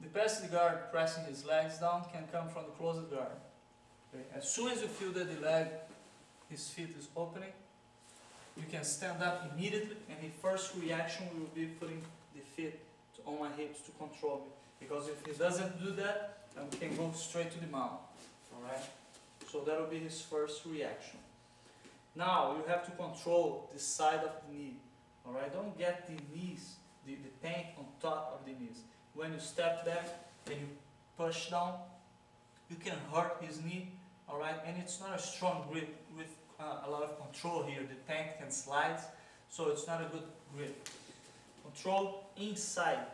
The passing guard pressing his legs down can come from the closed guard. Okay? As soon as you feel that the leg, his feet is opening, you can stand up immediately, and the first reaction will be putting the feet on my hips to control me. Because if he doesn't do that, then we can go straight to the mount. Alright? So that will be his first reaction. Now you have to control the side of the knee. Alright? Don't get the knees, the tank on top of the knees. When you step back and you push down, you can hurt his knee. Alright? And it's not a strong grip with a lot of control here. The tank can slide, so it's not a good grip. Control inside,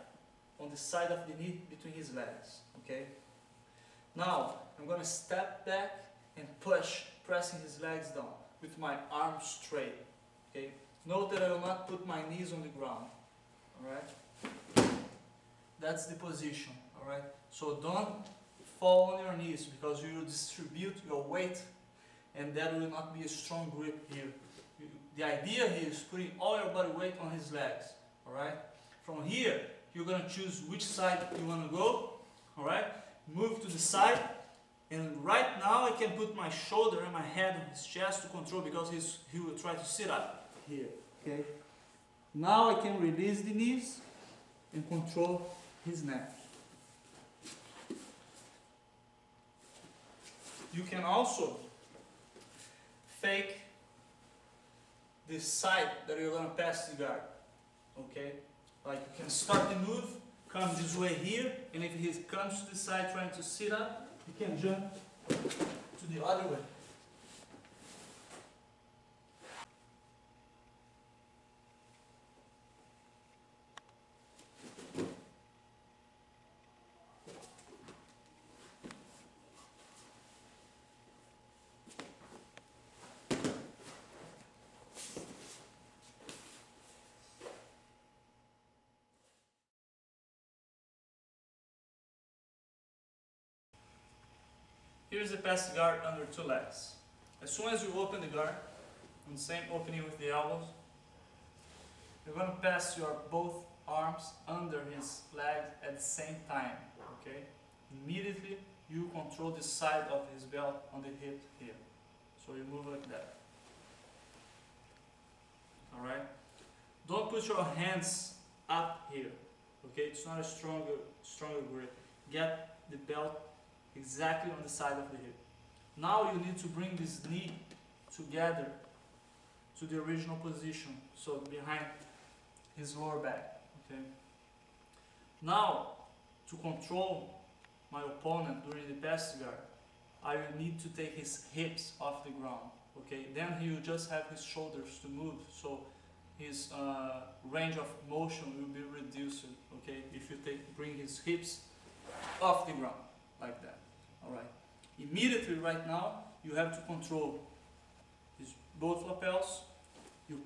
on the side of the knee between his legs. Okay? Now, I'm going to step back and push, pressing his legs down with my arms straight. Okay? Note that I will not put my knees on the ground. Alright? That's the position. Alright? So don't fall on your knees, because you will distribute your weight, and that will not be a strong grip here. The idea here is putting all your body weight on his legs. Alright? From here, you're going to choose which side you want to go. Alright? Move to the side. And right now I can put my shoulder and my head on his chest to control, because he will try to sit up here. Okay? Now I can release the knees and control his neck. You can also fake the side that you're going to pass the guard. Okay? Like you can start the move, come this way here, and if he comes to the side trying to sit up, you can jump to the other way. Here's the pass guard under two legs. As soon as you open the guard, and same opening with the elbows, you're going to pass your both arms under his legs at the same time. Okay? Immediately you control the side of his belt on the hip here. So you move like that. Alright? Don't put your hands up here. Okay? It's not a stronger grip. Get the belt exactly on the side of the hip. Now you need to bring this knee together to the original position, so behind his lower back. Okay. Now, to control my opponent during the pass guard, I will need to take his hips off the ground. Okay. Then he will just have his shoulders to move, so his range of motion will be reduced. Okay. If you bring his hips off the ground like that. Alright. Immediately right now you have to control his both lapels. You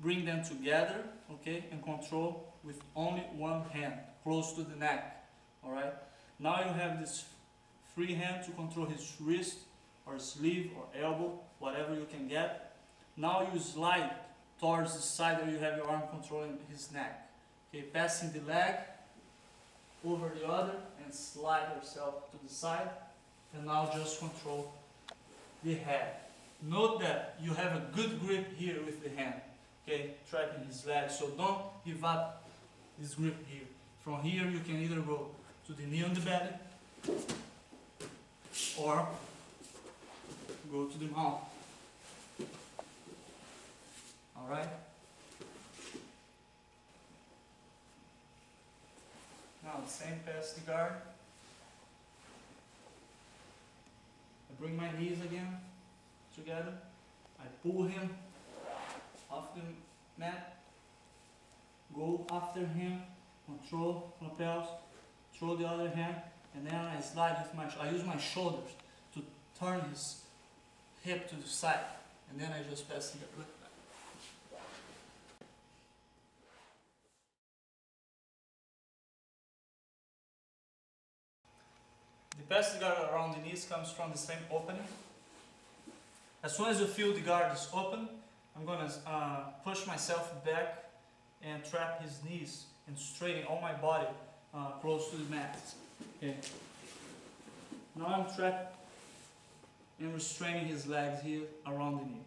bring them together, okay, and control with only one hand, close to the neck. Alright. Now you have this free hand to control his wrist or sleeve or elbow, whatever you can get. Now you slide towards the side where you have your arm controlling his neck. Okay, passing the leg over the other and slide yourself to the side. And now just control the head. Note that you have a good grip here with the hand. Okay, trapping his leg. So don't give up this grip here. From here you can either go to the knee on the belly or go to the mount. Alright? Now the same pass the guard. I bring my knees again together. I pull him off the mat. Go after him. Control lapels. Throw the other hand. And then I slide with I use my shoulders to turn his hip to the side. And then I just pass him like that. The pass guard around the knees comes from the same opening. As soon as you feel the guard is open, I'm going to push myself back and trap his knees and straighten all my body close to the mat. Okay. Now I'm trapped and restraining his legs here around the knee.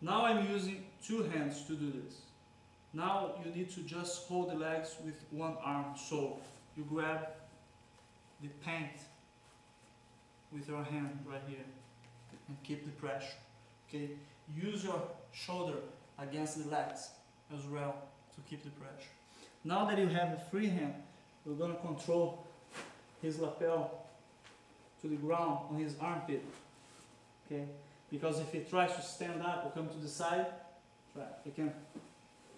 Now I'm using two hands to do this. Now you need to just hold the legs with one arm. So you grab the pant with your hand right here and keep the pressure. Okay. Use your shoulder against the legs as well to keep the pressure. Now that you have a free hand, we're going to control his lapel to the ground on his armpit. Okay? Because if he tries to stand up or come to the side, you can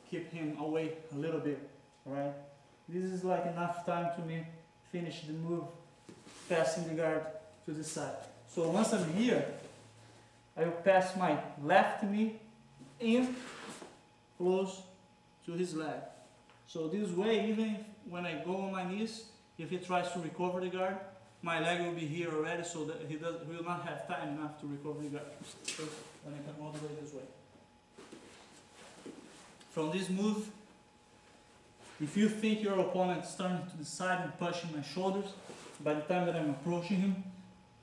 keep him away a little bit. Alright? This is like enough time to me finish the move, passing the guard to the side. So once I'm here, I will pass my left knee in close to his leg. So this way, even if, when I go on my knees, if he tries to recover the guard, my leg will be here already, so that he will not have time enough to recover the guard. So then I come all the way this way. From this move, if you think your opponent is turning to the side and pushing my shoulders, by the time that I'm approaching him,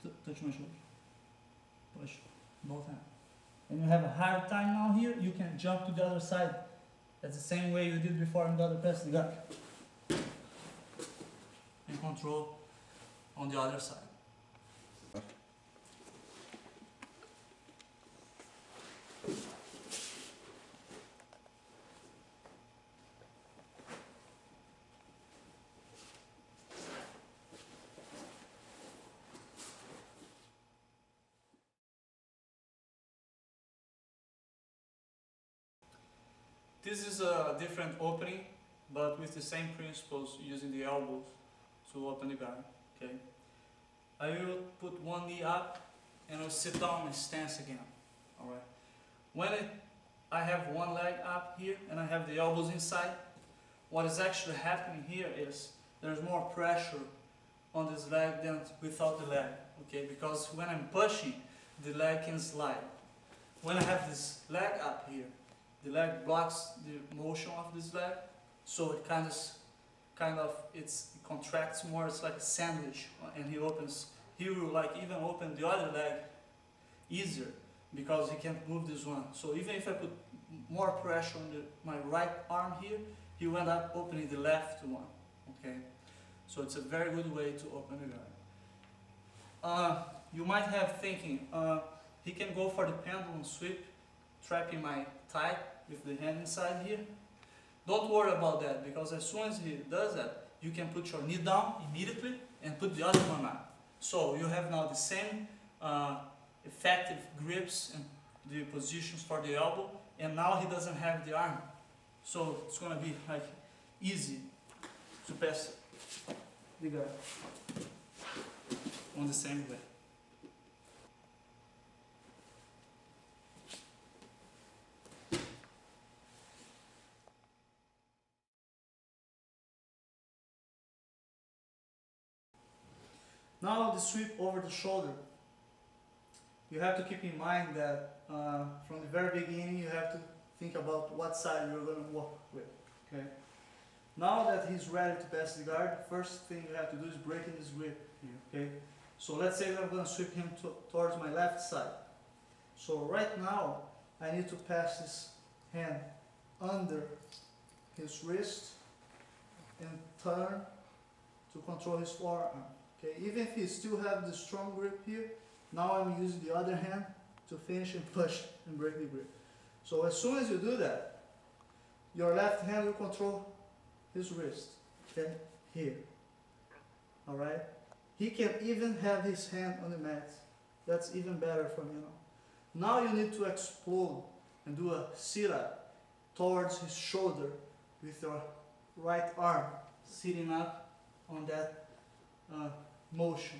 touch my shoulder. Push both hands. And you have a hard time now here, you can jump to the other side. That's the same way you did before in the other press the guard. And control on the other side. This is a different opening, but with the same principles, using the elbows to open the guard. Okay. I will put one knee up and I'll sit down in stance again. Alright. When I have one leg up here and I have the elbows inside, what is actually happening here is there's more pressure on this leg than without the leg. Okay, because when I'm pushing, the leg can slide. When I have this leg up here, the leg blocks the motion of this leg, so it it contracts more. It's like a sandwich, and he will like even open the other leg easier because he can't move this one. So even if I put more pressure on my right arm here, he will end up opening the left one. Okay, so it's a very good way to open the guard. You might have thinking he can go for the pendulum sweep, trapping my thigh with the hand inside here. Don't worry about that, because as soon as he does that, you can put your knee down immediately and put the other one up. So you have now the same effective grips and the positions for the elbow, and now he doesn't have the arm. So it's going to be like easy to pass the guard on the same way. Now the sweep over the shoulder. You have to keep in mind that from the very beginning you have to think about what side you're going to walk with. Okay. Now that he's ready to pass the guard, first thing you have to do is breaking his grip here. Okay. So let's say that I'm going to sweep him towards my left side. So right now I need to pass this hand under his wrist and turn to control his forearm. Okay, even if he still have the strong grip here, now I'm using the other hand to finish and push and break the grip. So as soon as you do that, your left hand will control his wrist. Okay, here. Alright? He can even have his hand on the mat. That's even better for me now. Now you need to explode and do a sit-up towards his shoulder with your right arm sitting up on that motion.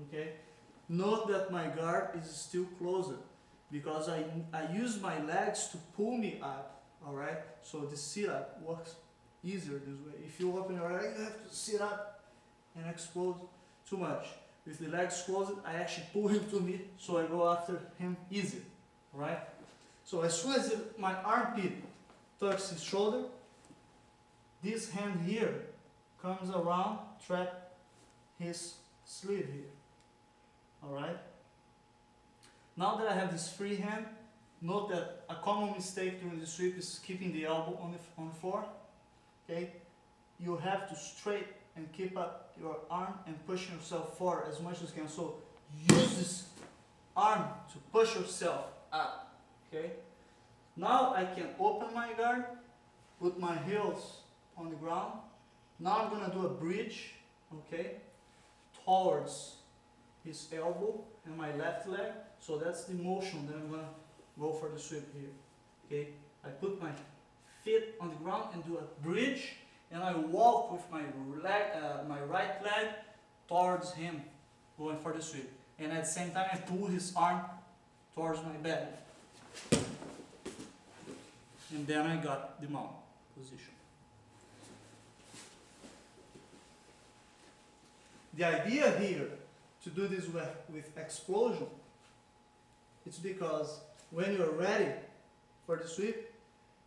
Okay. Note that my guard is still closer because I use my legs to pull me up. All right. So the sit-up works easier this way. If you open your leg, you have to sit up and explode too much. With the legs closed, I actually pull him to me, so I go after him easier. All right. So as soon as my armpit touches his shoulder, this hand here comes around, trap his sleeve here. Alright? Now that I have this free hand, note that a common mistake during the sweep is keeping the elbow on the floor. Okay? You have to straight and keep up your arm and push yourself forward as much as you can. So use this arm to push yourself up. Okay? Now I can open my guard, put my heels on the ground. Now I'm going to do a bridge, okay, towards his elbow and my left leg. So that's the motion that I'm going to go for the sweep here. Okay? I put my feet on the ground and do a bridge, and I walk with my right leg towards him, going for the sweep. And at the same time I pull his arm towards my belly. And then I got the mount position. The idea here to do this with explosion, it's because when you're ready for the sweep,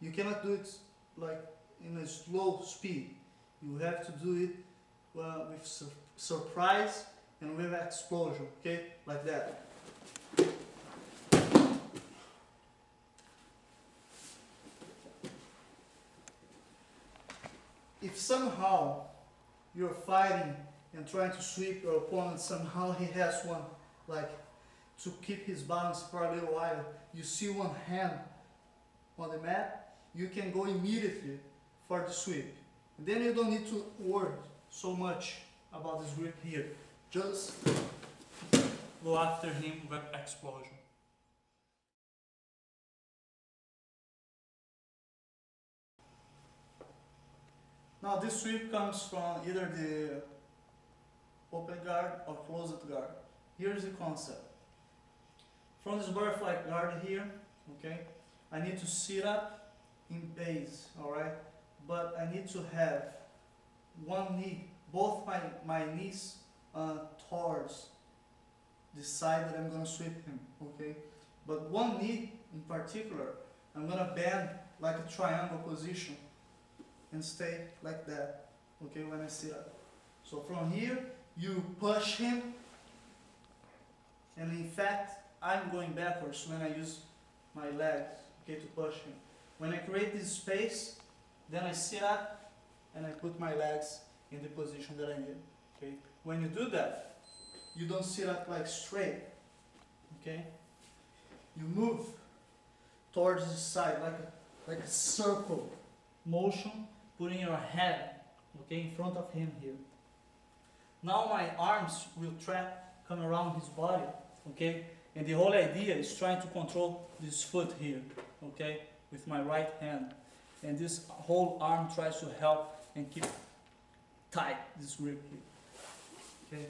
you cannot do it like in a slow speed. You have to do it with surprise and with explosion, okay? Like that. If somehow you're fighting and trying to sweep your opponent, somehow he has one, like, to keep his balance for a little while, you see one hand on the mat, you can go immediately for the sweep. And then you don't need to worry so much about this grip here. Just go after him with explosion. Now this sweep comes from either the open guard or closed guard. Here's the concept. From this butterfly guard here, okay, I need to sit up in base, alright? But I need to have one knee, both my knees towards the side that I'm going to sweep him, okay? But one knee in particular, I'm going to bend like a triangle position and stay like that, okay, when I sit up. So from here, you push him, and in fact, I'm going backwards when I use my legs, okay, to push him. When I create this space, then I sit up and I put my legs in the position that I need, okay? When you do that, you don't sit up like straight, okay? You move towards the side like a circle motion, putting your head, okay, in front of him here. Now my arms will come around his body, okay? And the whole idea is trying to control this foot here, okay, with my right hand. And this whole arm tries to help and keep tight this grip here, okay?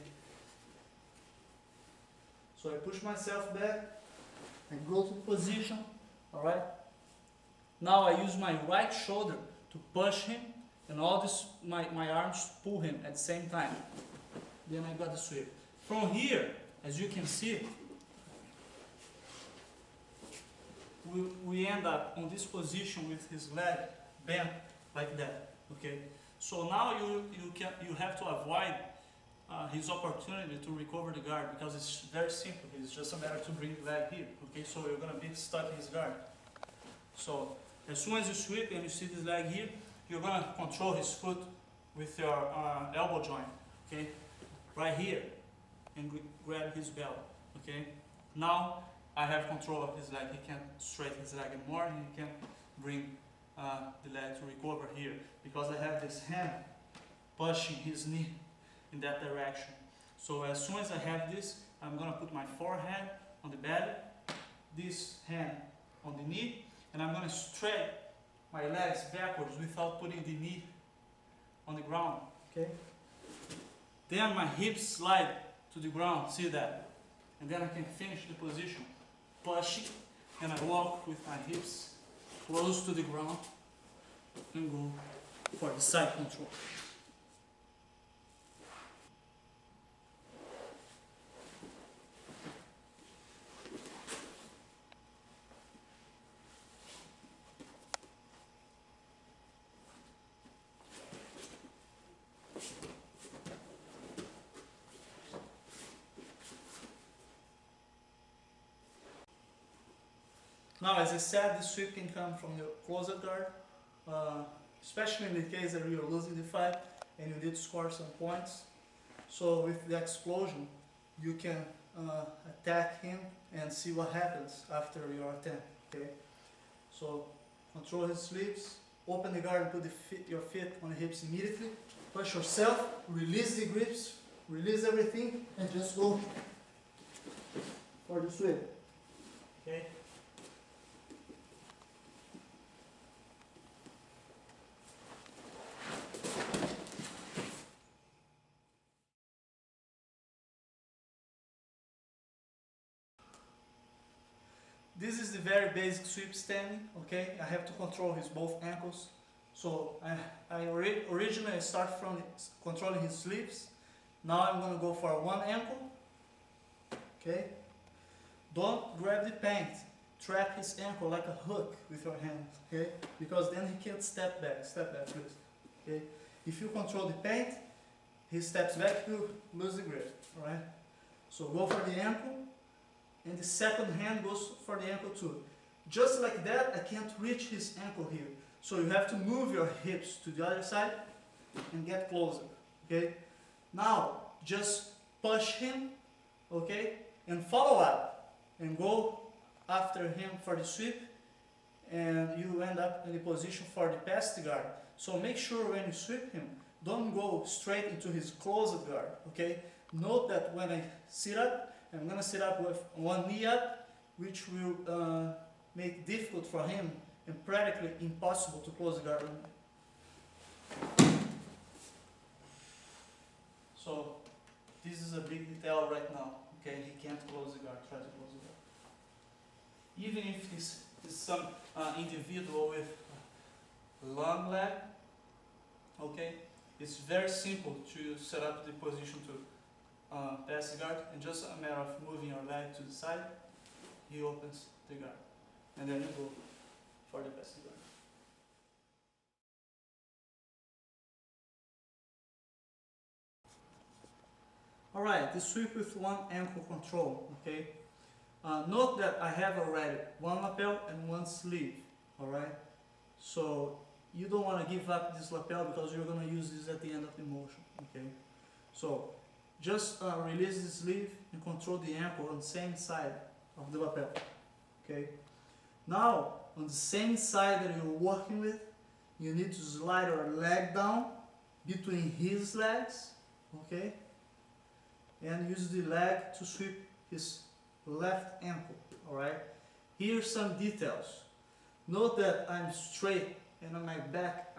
So I push myself back and go to position, alright? Now I use my right shoulder to push him, and all this, my arms pull him at the same time. Then I got the sweep. From here, as you can see, we end up on this position with his leg bent like that, okay? So now you have to avoid his opportunity to recover the guard, because it's very simple. It's just a matter to bring the leg here, okay? So you're gonna be stuck in his guard. So as soon as you sweep and you see this leg here, you're gonna control his foot with your elbow joint, okay? Right here, and grab his belly, okay? Now I have control of his leg. He can't straighten his leg anymore, and he can bring the leg to recover here, because I have this hand pushing his knee in that direction. So as soon as I have this, I'm gonna put my forehead on the belly, this hand on the knee, and I'm gonna straight my legs backwards without putting the knee on the ground, okay? Then my hips slide to the ground, see that? And then I can finish the position, pushing, and I walk with my hips close to the ground and go for the side control. Now, as I said, the sweep can come from the closer guard, especially in the case that you're losing the fight and you need to score some points. So with the explosion, you can attack him and see what happens after your attempt. Okay. So control his sleeves, open the guard and put your feet on the hips immediately. Push yourself, release the grips, release everything, and just go for the sweep. Okay. This is the very basic sweep standing, okay? I have to control his both ankles. So I originally start from controlling his sleeves. Now I'm going to go for one ankle, okay? Don't grab the paint. Trap his ankle like a hook with your hand, okay? Because then he can't step back please, okay? If you control the paint, he steps back, you lose the grip, alright? So go for the ankle. And the second hand goes for the ankle too. Just like that, I can't reach his ankle here. So you have to move your hips to the other side and get closer, okay? Now, just push him, okay? And follow up and go after him for the sweep, and you end up in the position for the pass guard. So make sure when you sweep him, don't go straight into his closed guard, okay? Note that when I sit up, I'm going to sit up with one knee up, which will make it difficult for him and practically impossible to close the guard. So this is a big detail right now. Okay, he can't close the guard, try to close the guard. Even if this is some individual with long leg, okay, it's very simple to set up the position to pass the guard, and just a matter of moving your leg to the side, he opens the guard, and then you go for the pass guard. Alright, the sweep with one ankle control, okay? Note that I have already one lapel and one sleeve, alright? So you don't want to give up this lapel because you're going to use this at the end of the motion, okay? So just release the sleeve and control the ankle on the same side of the lapel, okay? Now, on the same side that you're working with, you need to slide your leg down between his legs, okay? And use the leg to sweep his left ankle, alright? Here's some details. Note that I'm straight and my back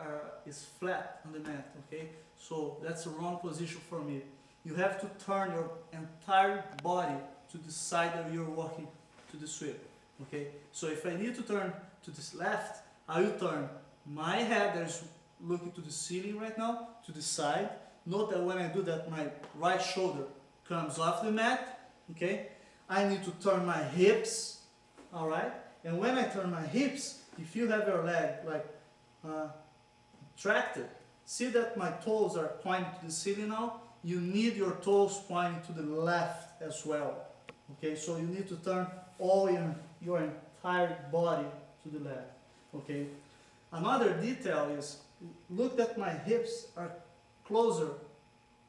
is flat on the mat, okay? So that's the wrong position for me. You have to turn your entire body to the side that you're walking to the sweep, okay? So if I need to turn to this left, I will turn my head that is looking to the ceiling right now, to the side. Note that when I do that, my right shoulder comes off the mat, okay? I need to turn my hips, all right? And when I turn my hips, if you have your leg like tracted, see that my toes are pointing to the ceiling now? You need your toes pointing to the left as well, okay? So you need to turn all your entire body to the left, okay? Another detail is, look that my hips are closer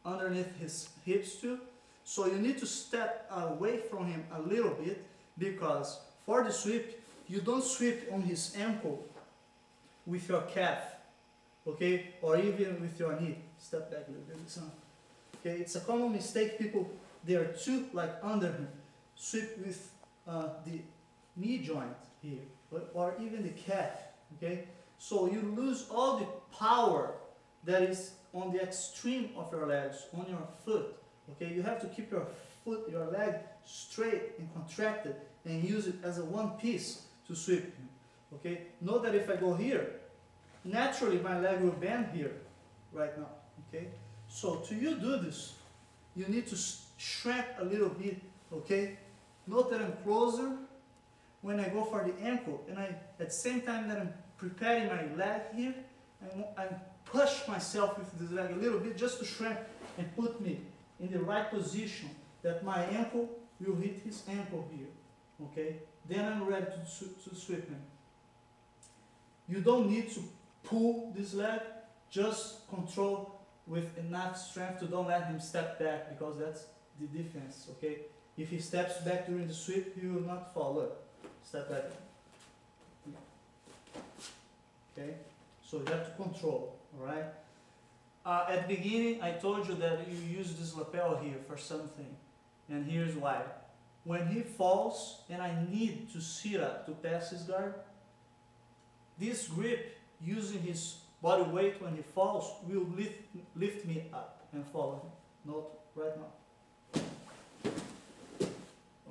underneath his hips too. So you need to step away from him a little bit, because for the sweep, you don't sweep on his ankle with your calf, okay? Or even with your knee. Step back a little bit, son. Okay, it's a common mistake. People, they are too like under him. Sweep with the knee joint here, or even the calf, okay? So you lose all the power that is on the extreme of your legs, on your foot. Okay, you have to keep your foot, your leg straight and contracted, and use it as a one piece to sweep him. Okay, note that if I go here, naturally my leg will bend here right now. Okay, so to you do this, you need to shrink a little bit. Okay, note that I'm closer when I go for the ankle, and at the same time that I'm preparing my leg here, I push myself with this leg a little bit just to shrink and put me in the right position that my ankle will hit his ankle here, okay? then I'm ready to sweep him. You don't need to pull this leg, just control with enough strength to don't let him step back, because that's the defense, okay? If he steps back during the sweep, he will not fall. Look, step back. Okay, so you have to control, alright? At the beginning, I told you that you use this lapel here for something, and here's why. When he falls and I need to sit up to pass his guard, this grip, using his body weight when he falls, will lift me up and follow him. Note right now.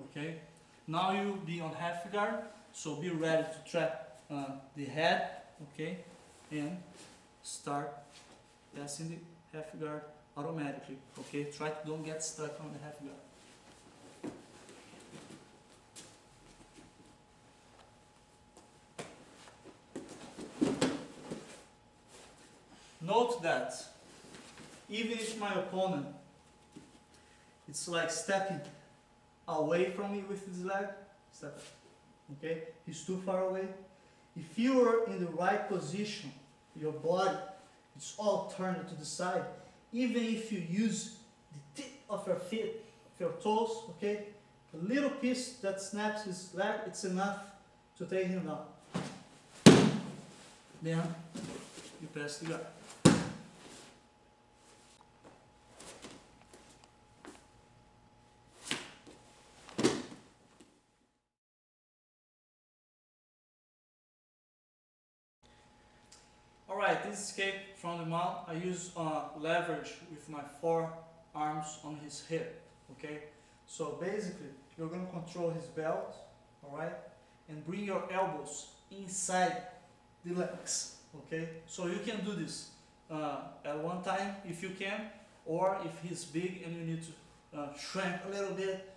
Okay, now you'll be on half guard, so be ready to trap the head, okay, and start passing the half guard automatically. Okay, try to don't get stuck on the half guard. Note that even if my opponent, it's like stepping away from me with his leg, step, okay, he's too far away. If you are in the right position, your body, it's all turned to the side. Even if you use the tip of your feet, of your toes, okay, a little piece that snaps his leg, it's enough to take him down. Then you pass the guard. Alright, this escape from the mount, I use leverage with my forearms on his hip, okay? So basically, you're going to control his belt, alright? And bring your elbows inside the legs, okay? So you can do this at one time if you can, or if he's big and you need to shrink a little bit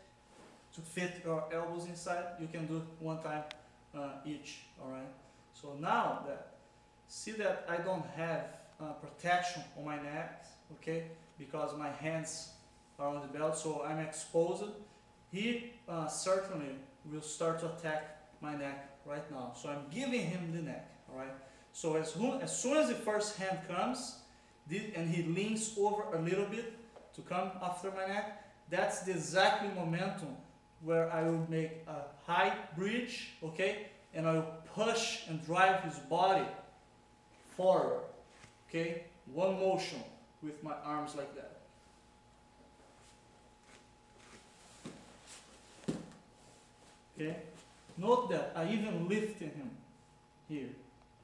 to fit your elbows inside, you can do one time each, alright? So now that, see that I don't have protection on my neck, okay, because my hands are on the belt, so I'm exposed. He certainly will start to attack my neck right now, so I'm giving him the neck, alright? So as soon as the first hand comes, and he leans over a little bit to come after my neck, that's the exactly momentum where I will make a high bridge, okay, and I will push and drive his body forward, okay? One motion with my arms like that. Okay? Note that I even lifted him here,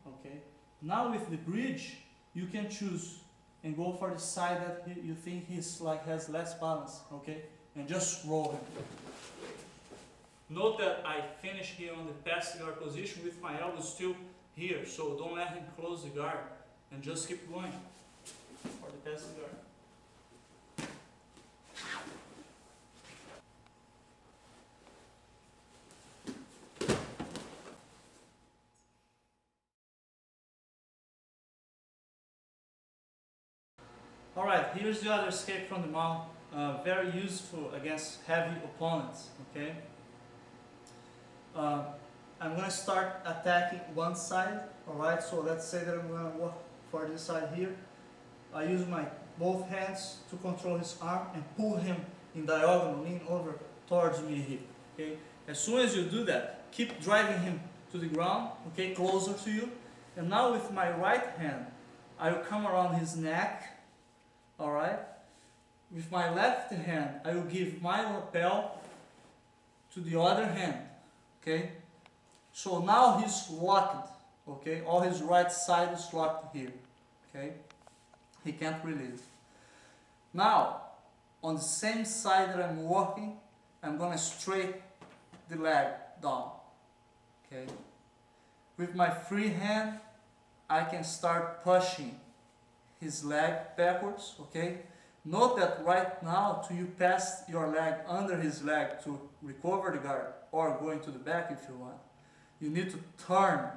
okay? Now with the bridge, you can choose and go for the side that you think he's like has less balance, okay? And just roll him. Note that I finish here on the pass guard position with my elbows still here, so don't let him close the guard and just keep going for the pass guard. Alright, here's the other escape from the mount. Very useful against heavy opponents, okay? I'm going to start attacking one side, alright? So let's say that I'm going to walk for this side here. I use my both hands to control his arm and pull him in diagonal, lean over towards me here, okay? As soon as you do that, keep driving him to the ground, okay, closer to you. And now with my right hand, I will come around his neck, alright? With my left hand, I will give my lapel to the other hand, okay? So now he's locked, okay? All his right side is locked here, okay? He can't release. Now, on the same side that I'm working, I'm gonna straight the leg down, okay? With my free hand, I can start pushing his leg backwards, okay? Note that right now, till you pass your leg under his leg to recover the guard, or go into the back if you want, you need to turn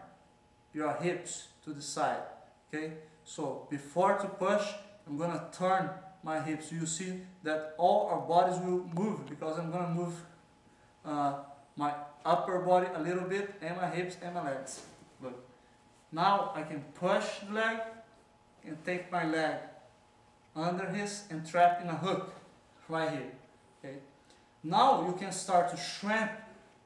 your hips to the side, okay? So before to push, I'm gonna turn my hips. You see that all our bodies will move because I'm gonna move my upper body a little bit, and my hips and my legs. Look. Now I can push the leg and take my leg under his and trap in a hook right here. Okay. Now you can start to shrimp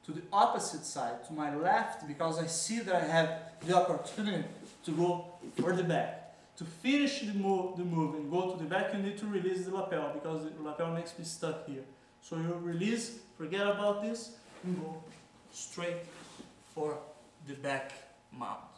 to the opposite side, to my left, because I see that I have the opportunity to go for the back. To finish the move and go to the back, you need to release the lapel, because the lapel makes me stuck here. So you release, forget about this, and go straight for the back mount.